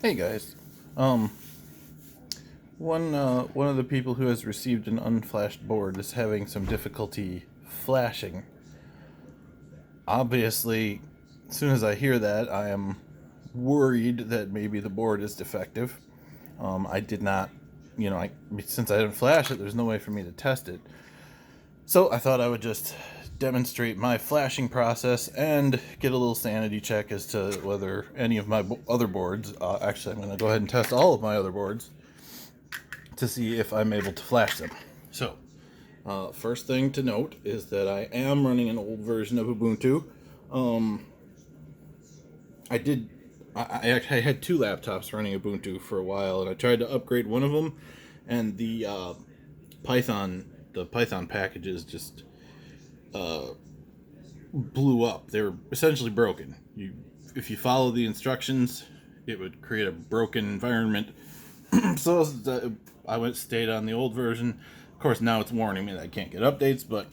Hey guys, one of the people who has received an unflashed board is having some difficulty flashing. Obviously, as soon as I hear that, I am worried that maybe the board is defective. I did not, since I didn't flash it, there's no way for me to test it. So I thought I would just demonstrate my flashing process and get a little sanity check as to whether any of my other boards, actually I'm going to go ahead and test all of my other boards to see if I'm able to flash them. So, first thing to note is that I am running an old version of Ubuntu. Um, I did. I had two laptops running Ubuntu for a while, and I tried to upgrade one of them, and the Python packages just blew up. They were essentially broken. If you follow the instructions, it would create a broken environment. So I stayed on the old version. Of course, now it's warning me that I can't get updates, but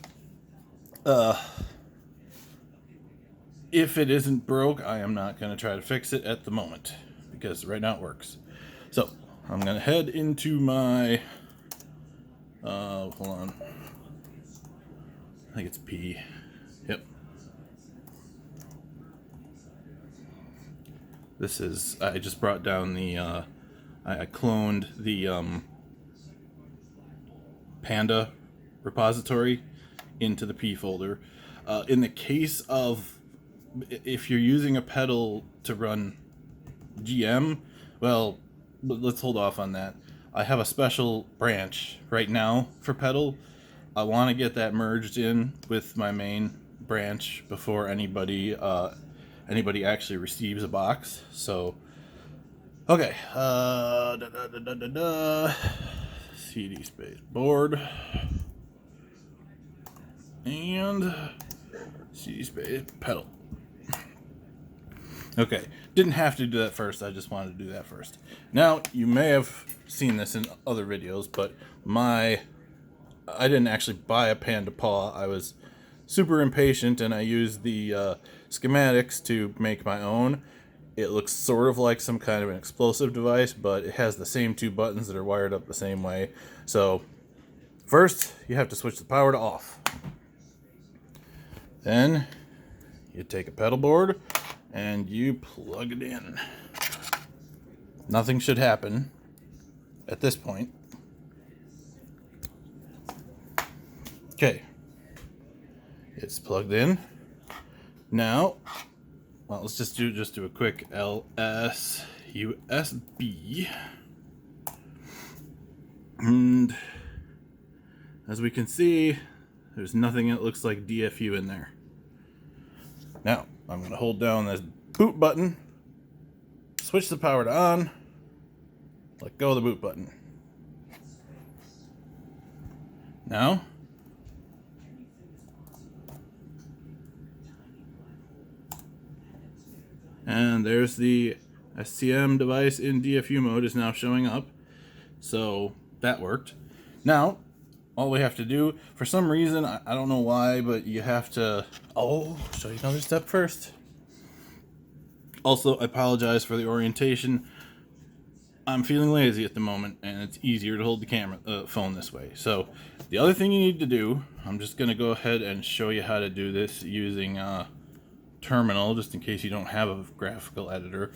if it isn't broke, I am not going to try to fix it at the moment because right now it works. So I'm going to head into my hold on, I think it's P. Yep. This is, I just brought down the I cloned the Panda repository into the P folder. In the case of if you're using a pedal to run GM, well, let's hold off on that. I have a special branch right now for pedal. I want to get that merged in with my main branch before anybody actually receives a box. So, okay, CD space board and CD space pedal. Okay, didn't have to do that first, I just wanted to do that first. Now, you may have seen this in other videos, but I didn't actually buy a Panda Paw. I was super impatient and I used the schematics to make my own. It looks sort of like some kind of an explosive device, but it has the same two buttons that are wired up the same way. So, first, you have to switch the power to off. Then, you take a pedal board and you plug it in. Nothing should happen at this point. Okay, it's plugged in. Now, well, let's just do a quick LS USB. And as we can see, there's nothing that looks like DFU in there. Now, I'm going to hold down this boot button, switch the power to on, let go of the boot button. Now, and there's the STM device in DFU mode is now showing up. So that worked. Now, all we have to do, for some reason, I don't know why, but you have to, show you another step first. Also, I apologize for the orientation. I'm feeling lazy at the moment, and it's easier to hold the phone this way. So, the other thing you need to do, I'm just going to go ahead and show you how to do this using Terminal, just in case you don't have a graphical editor.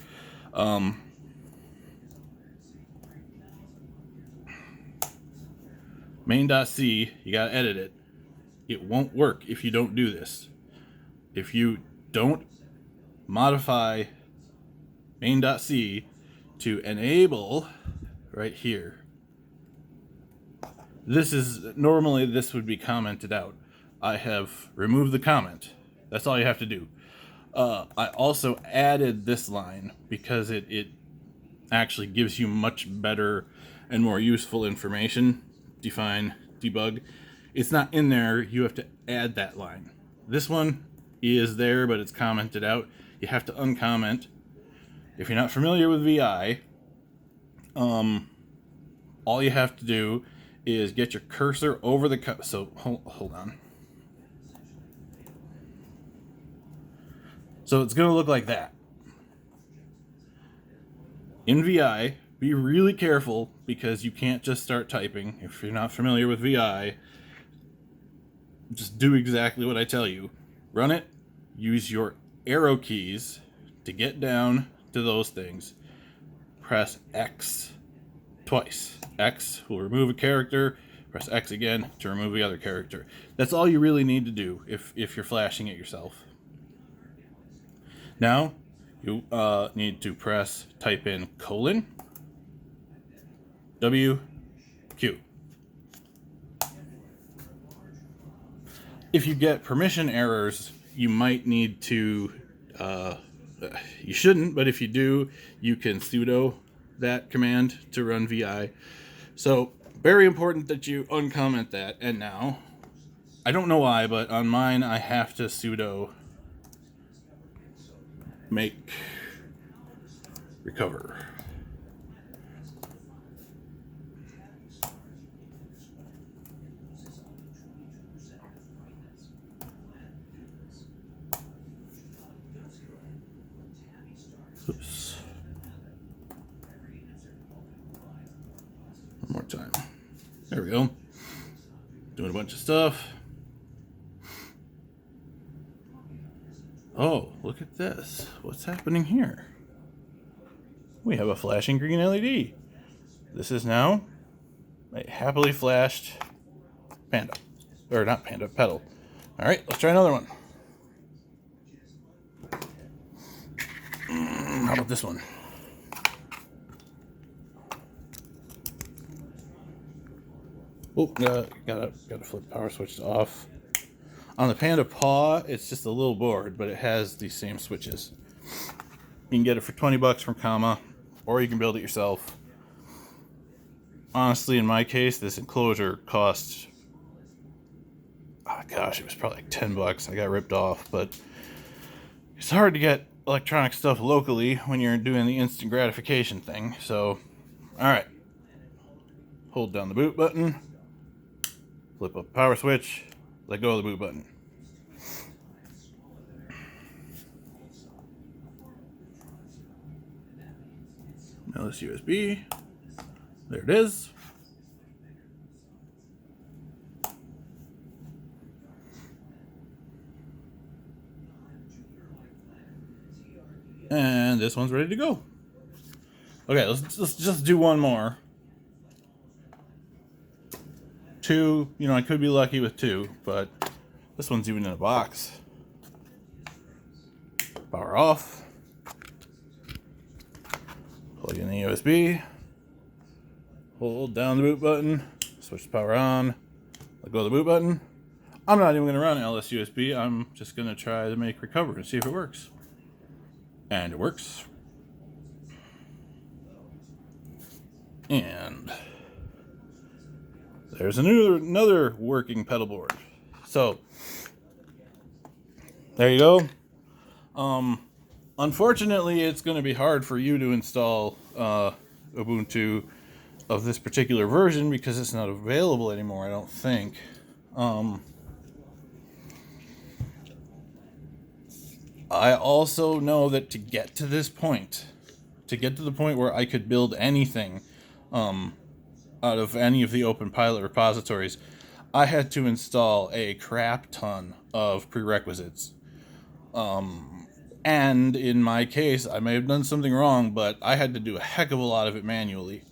Main.c, you gotta edit it. It won't work if you don't do this. If you don't modify main.c to enable right here, normally this would be commented out. I have removed the comment. That's all you have to do. I also added this line because it actually gives you much better and more useful information. Define, debug. It's not in there, you have to add that line. This one is there, but it's commented out. You have to uncomment. If you're not familiar with VI, all you have to do is get your cursor over the so hold on. So it's going to look like that. in VI, be really careful because you can't just start typing. If you're not familiar with VI, just do exactly what I tell you. Run it, use your arrow keys to get down to those things. Press X twice. X will remove a character. Press X again to remove the other character. That's all you really need to do if you're flashing it yourself. Now, you need to type in colon, W, Q. If you get permission errors, you might need to, you shouldn't, but if you do, you can sudo that command to run VI. So, very important that you uncomment that. And now, I don't know why, but on mine, I have to sudo make recover. Oops. One more time. There we go. Doing a bunch of stuff. Oh, look at this. What's happening here? We have a flashing green LED. This is now a happily flashed Panda. Or not Panda, Pedal. Alright, let's try another one. How about this one? Oh, gotta flip power switches off. On the Panda Paw, it's just a little board, but it has these same switches. You can get it for 20 bucks from Comma, or you can build it yourself. Honestly, in my case, this enclosure cost, oh gosh, it was probably like 10 bucks. I got ripped off, but it's hard to get electronic stuff locally when you're doing the instant gratification thing. So, alright. Hold down the boot button, flip up the power switch, let go of the boot button. Now this USB. There it is. And this one's ready to go. Okay, let's just do one more. Two, I could be lucky with two, but this one's even in a box. Power off. Plug in the USB. Hold down the boot button. Switch the power on. Let go of the boot button. I'm not even going to run LS USB. I'm just going to try to make recover and see if it works. And it works. And there's another working pedal board. So there you go. Unfortunately, it's going to be hard for you to install Ubuntu of this particular version because it's not available anymore, I don't think. I also know that to get to this point, to get to the point where I could build anything out of any of the open pilot repositories, I had to install a crap ton of prerequisites. And in my case, I may have done something wrong, but I had to do a heck of a lot of it manually.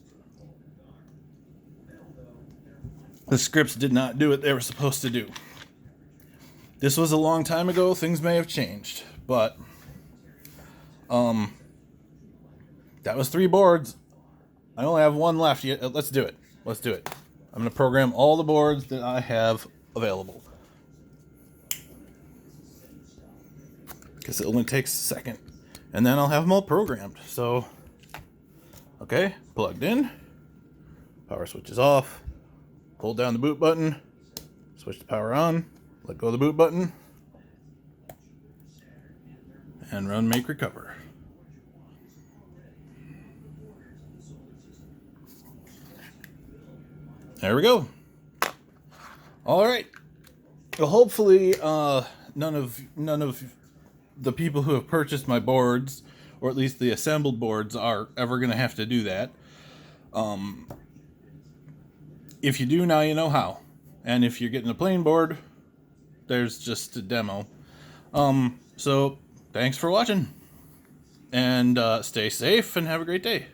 The scripts did not do what they were supposed to do. This was a long time ago. Things may have changed, but that was 3 boards. I only have one left yet. Let's do it. I'm going to program all the boards that I have available. Because it only takes a second. And then I'll have them all programmed. So, okay, plugged in. Power switch is off. Hold down the boot button. Switch the power on. Let go of the boot button. And run make recover. There we go. All right. Well, hopefully, none of the people who have purchased my boards or at least the assembled boards are ever going to have to do that. If you do, now you know how. And if you're getting a plain board, there's just a demo. So thanks for watching, and stay safe and have a great day.